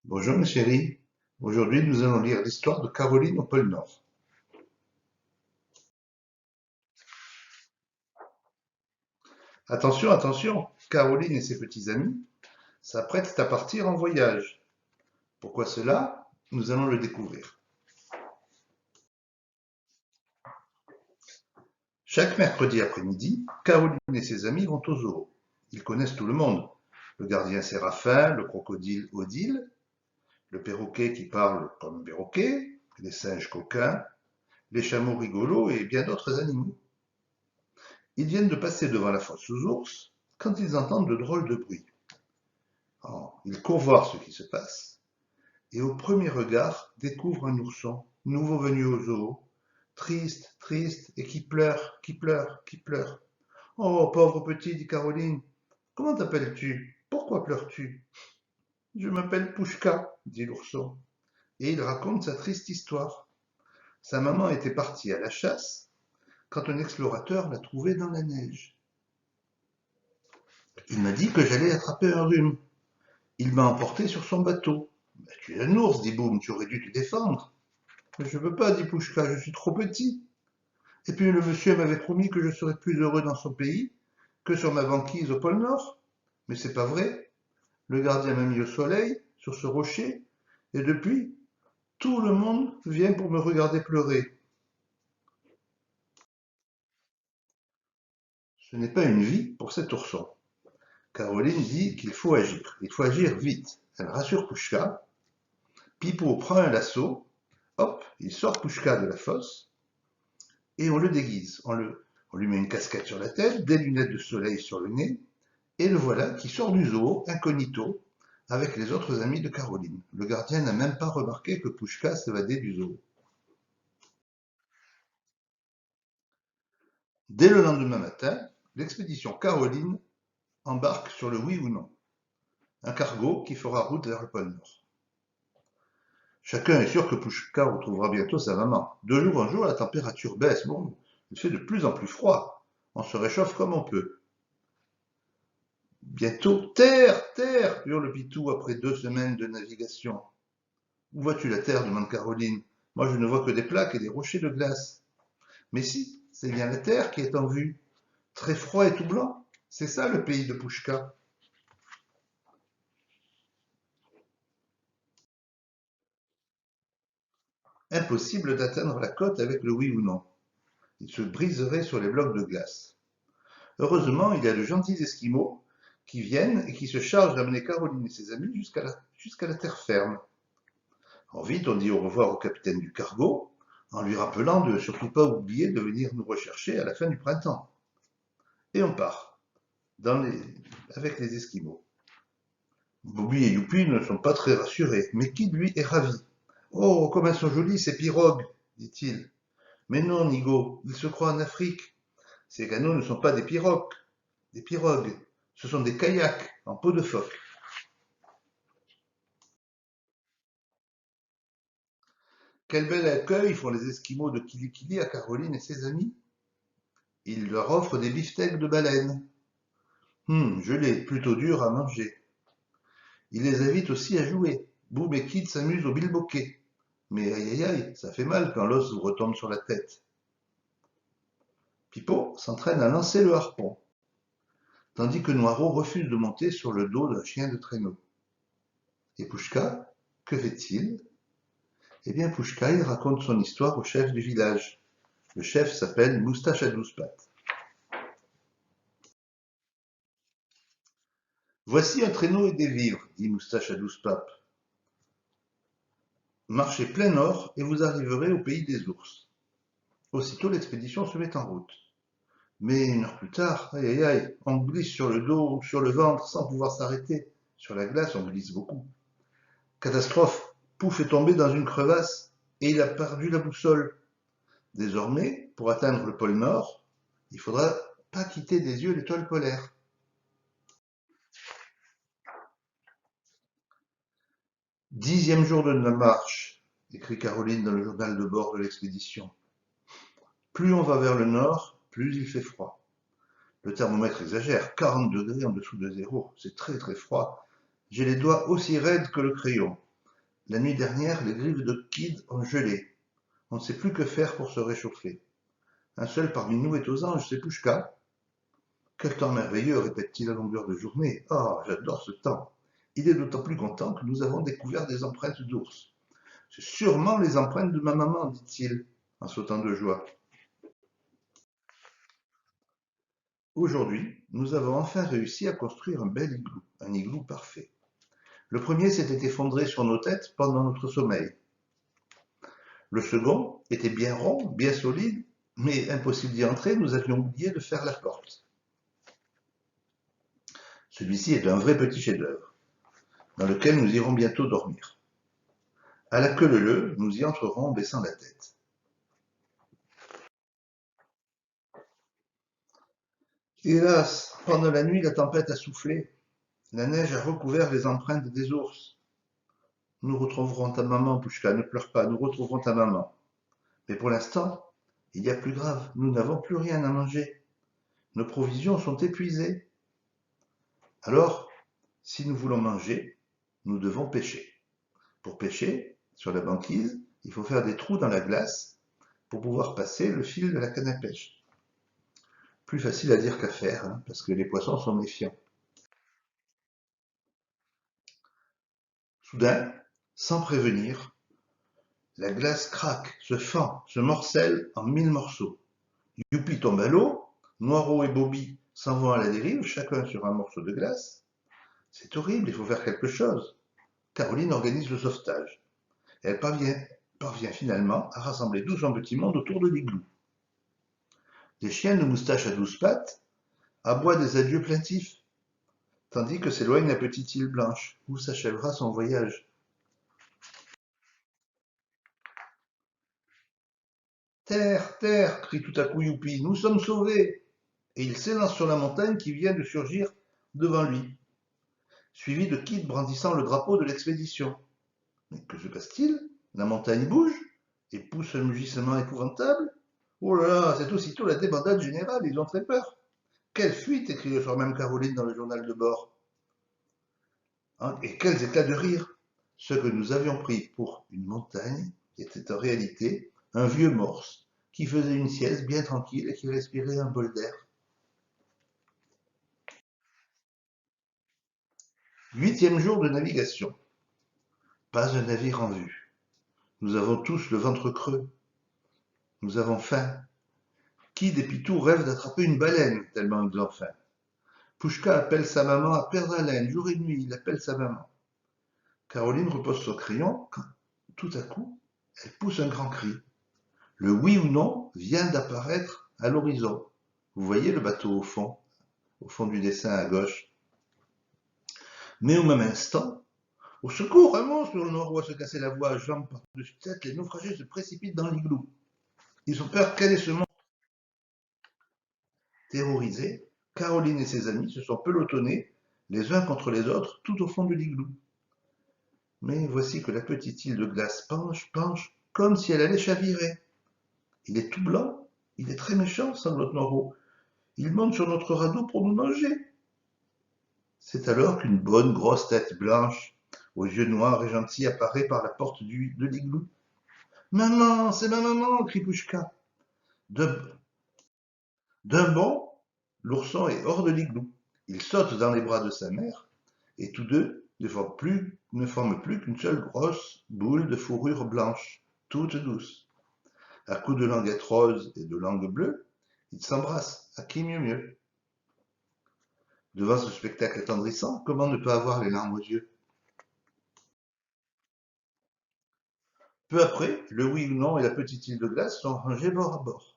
Bonjour mes chéris, aujourd'hui nous allons lire l'histoire de Caroline au pôle Nord. Attention, attention, Caroline et ses petits amis s'apprêtent à partir en voyage. Pourquoi cela? Nous allons le découvrir. Chaque mercredi après-midi, Caroline et ses amis vont au zoo. Ils connaissent tout le monde. Le gardien Séraphin, le crocodile Odile, le perroquet qui parle comme un perroquet, les singes coquins, les chameaux rigolos et bien d'autres animaux. Ils viennent de passer devant la fosse aux ours quand ils entendent de drôles de bruits. Ils courent voir ce qui se passe et au premier regard découvrent un ourson, nouveau venu au zoo, triste, triste et qui pleure, qui pleure, qui pleure. Oh, pauvre petit, dit Caroline, comment t'appelles-tu? Pourquoi pleures-tu? Je m'appelle Pouchka, dit l'ourson, et il raconte sa triste histoire. Sa maman était partie à la chasse quand un explorateur l'a trouvé dans la neige. Il m'a dit que j'allais attraper un rhume. Il m'a emporté sur son bateau. Ben, tu es un ours, dit Boum, tu aurais dû te défendre. Mais je peux pas, dit Pouchka, je suis trop petit. Et puis le monsieur m'avait promis que je serais plus heureux dans son pays que sur ma banquise au pôle Nord. Mais c'est pas vrai. Le gardien m'a mis au soleil, sur ce rocher, et depuis, tout le monde vient pour me regarder pleurer. Ce n'est pas une vie pour cet ourson. Caroline dit qu'il faut agir. Il faut agir vite. Elle rassure Pouchka. Pipo prend un lasso. Hop, il sort Pouchka de la fosse. Et on le déguise. On lui met une casquette sur la tête, des lunettes de soleil sur le nez, et le voilà qui sort du zoo, incognito, avec les autres amis de Caroline. Le gardien n'a même pas remarqué que Pouchka s'évadait du zoo. Dès le lendemain matin, l'expédition Caroline embarque sur le Oui ou Non, un cargo qui fera route vers le pôle Nord. Chacun est sûr que Pouchka retrouvera bientôt sa maman. De jour en jour, la température baisse. Bon, il fait de plus en plus froid. On se réchauffe comme on peut. Bientôt, terre, terre, hurle Pitou après 2 semaines de navigation. Où vois-tu la terre demande Caroline. Moi, je ne vois que des plaques et des rochers de glace. Mais si, c'est bien la terre qui est en vue. Très froid et tout blanc. C'est ça le pays de Pouchka. Impossible d'atteindre la côte avec le oui ou non. Il se briserait sur les blocs de glace. Heureusement, il y a de gentils esquimaux qui viennent et qui se chargent d'amener Caroline et ses amis jusqu'à la terre ferme. Vite, on dit au revoir au capitaine du cargo, en lui rappelant de surtout pas oublier de venir nous rechercher à la fin du printemps. Et on part, avec les Esquimaux. Bobby et Youpi ne sont pas très rassurés, mais Kid, lui, est ravi. Oh, comme elles sont jolies, ces pirogues, dit-il. Mais non, Nigo, ils se croient en Afrique. Ces canaux ne sont pas des pirogues. Ce sont des kayaks en peau de phoque. Quel bel accueil font les Esquimaux de Kilikili à Caroline et ses amis. Ils leur offrent des beefsteaks de baleine. Gelé, plutôt dur à manger. Ils les invitent aussi à jouer. Boum et Kid s'amusent au bilboquet. Mais aïe aïe aïe, ça fait mal quand l'os vous retombe sur la tête. Pipo s'entraîne à lancer le harpon, tandis que Noiro refuse de monter sur le dos d'un chien de traîneau. Et Pouchka, que fait-il? Eh bien, Pouchka, il raconte son histoire au chef du village. Le chef s'appelle Moustache à 12 pattes. Voici un traîneau et des vivres, dit Moustache à 12 pattes. Marchez plein nord et vous arriverez au pays des ours. Aussitôt l'expédition se met en route. Mais 1 heure plus tard, aïe aïe aïe, on glisse sur le dos, sur le ventre, sans pouvoir s'arrêter. Sur la glace, on glisse beaucoup. Catastrophe, Pouf est tombé dans une crevasse et il a perdu la boussole. Désormais, pour atteindre le pôle Nord, il faudra pas quitter des yeux l'étoile polaire. 10e jour de la marche, écrit Caroline dans le journal de bord de l'expédition. Plus on va vers le nord, plus il fait froid. Le thermomètre exagère, 40 degrés en dessous de zéro, c'est très très froid. J'ai les doigts aussi raides que le crayon. La nuit dernière, les griffes de Kid ont gelé. On ne sait plus que faire pour se réchauffer. Un seul parmi nous est aux anges, c'est Pouchka. Quel temps merveilleux, répète-t-il à longueur de journée. Ah, j'adore ce temps. Il est d'autant plus content que nous avons découvert des empreintes d'ours. C'est sûrement les empreintes de ma maman, dit-il, en sautant de joie. Aujourd'hui, nous avons enfin réussi à construire un igloo parfait. Le premier s'était effondré sur nos têtes pendant notre sommeil. Le second était bien rond, bien solide, mais impossible d'y entrer, nous avions oublié de faire la porte. Celui-ci est un vrai petit chef-d'œuvre, dans lequel nous irons bientôt dormir. À la queue leu, nous y entrerons en baissant la tête. Hélas, pendant la nuit, la tempête a soufflé. La neige a recouvert les empreintes des ours. Nous retrouverons ta maman, Pouchka, ne pleure pas, nous retrouverons ta maman. Mais pour l'instant, il y a plus grave, nous n'avons plus rien à manger. Nos provisions sont épuisées. Alors, si nous voulons manger, nous devons pêcher. Pour pêcher, sur la banquise, il faut faire des trous dans la glace pour pouvoir passer le fil de la canne à pêche. Plus facile à dire qu'à faire, hein, parce que les poissons sont méfiants. Soudain, sans prévenir, la glace craque, se fend, se morcelle en 1000 morceaux. Youpi tombe à l'eau, Noiro et Bobby s'en vont à la dérive, chacun sur un morceau de glace. C'est horrible, il faut faire quelque chose. Caroline organise le sauvetage. Elle parvient finalement à rassembler tout son petit monde autour de l'igloo. Des chiens de moustache à 12 pattes aboient des adieux plaintifs, tandis que s'éloigne la petite île blanche, où s'achèvera son voyage. Terre, terre, crie tout à coup Youpi, nous sommes sauvés. Et il s'élance sur la montagne qui vient de surgir devant lui, suivi de Kid brandissant le drapeau de l'expédition. Mais que se passe-t-il? La montagne bouge et pousse un mugissement épouvantable. Oh là là, c'est aussitôt la débandade générale, ils ont très peur. Quelle fuite, écrit le soir même Caroline dans le journal de bord. Hein, et quels éclats de rire. Ce que nous avions pris pour une montagne était en réalité un vieux morse qui faisait une sieste bien tranquille et qui respirait un bol d'air. 8e jour de navigation. Pas un navire en vue. Nous avons tous le ventre creux. Nous avons faim. Qui des pitous rêve d'attraper une baleine, tellement ils ont faim. Pouchka appelle sa maman à perdre haleine, jour et nuit, il appelle sa maman. Caroline repose son crayon quand, tout à coup, elle pousse un grand cri. Le oui ou non vient d'apparaître à l'horizon. Vous voyez le bateau au fond du dessin à gauche. Mais au même instant, au secours, un monstre, le Nord se casser la voix, jambes par-dessus tête, les naufragés se précipitent dans l'igloo. Ils ont peur, quel est ce monstre? Terrorisés, Caroline et ses amis se sont pelotonnés les uns contre les autres tout au fond de l'igloo. Mais voici que la petite île de glace penche, comme si elle allait chavirer. Il est tout blanc, il est très méchant, sanglote Noiro. Il monte sur notre radeau pour nous manger. C'est alors qu'une bonne grosse tête blanche, aux yeux noirs et gentils, apparaît par la porte de l'igloo. Maman, c'est ma maman, crie Pouchka. D'un bond, l'ourson est hors de l'igloo. Il saute dans les bras de sa mère, et tous deux ne forment plus qu'une seule grosse boule de fourrure blanche, toute douce. À coups de languette rose et de langue bleue, ils s'embrassent, à qui mieux. Devant ce spectacle attendrissant, comment ne pas avoir les larmes aux yeux? Peu après, le oui ou non et la petite île de glace sont rangés bord à bord.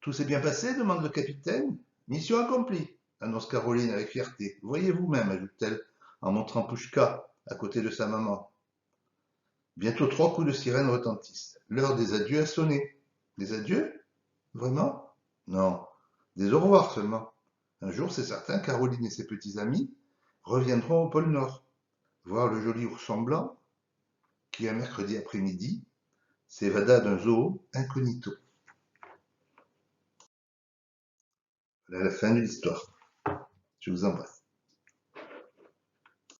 Tout s'est bien passé? Demande le capitaine. Mission accomplie, annonce Caroline avec fierté. Voyez vous-même, ajoute-t-elle en montrant Pouchka à côté de sa maman. Bientôt 3 coups de sirène retentissent. L'heure des adieux a sonné. Des adieux? Vraiment? Non, des au revoir seulement. Un jour, c'est certain, Caroline et ses petits amis reviendront au pôle Nord, voir le joli ourson blanc qui, un mercredi après-midi, s'évada d'un zoo incognito. Voilà la fin de l'histoire. Je vous embrasse.